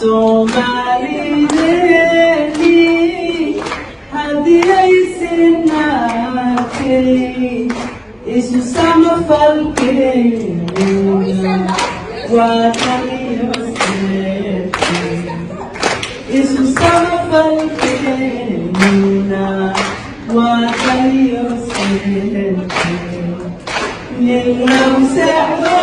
Soomaalideenii haddii aysan naagtay isu samafalkeena waa taliyo seexay isu samafalkeena waa taliyo seexay nin lagu seexdo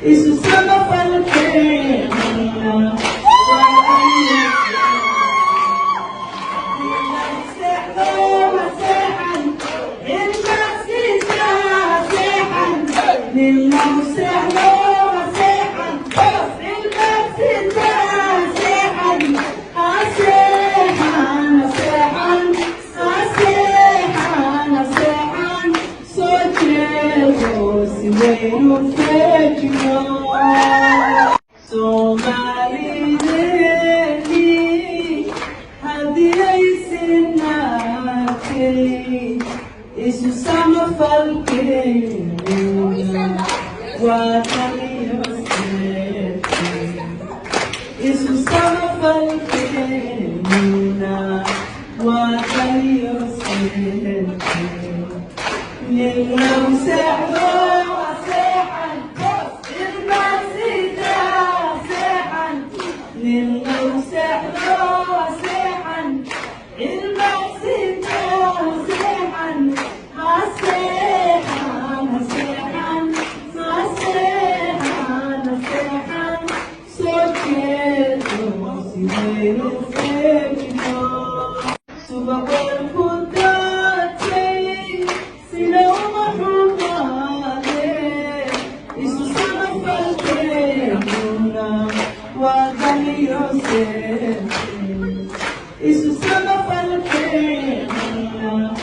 Isso só faz o que Soomaalideenii haddii aysan naagtay isu samafalkeena waa taliyo seexay isu samafalkeena waa taliyo seexay nin lagu seexdo Isso só não faz o que não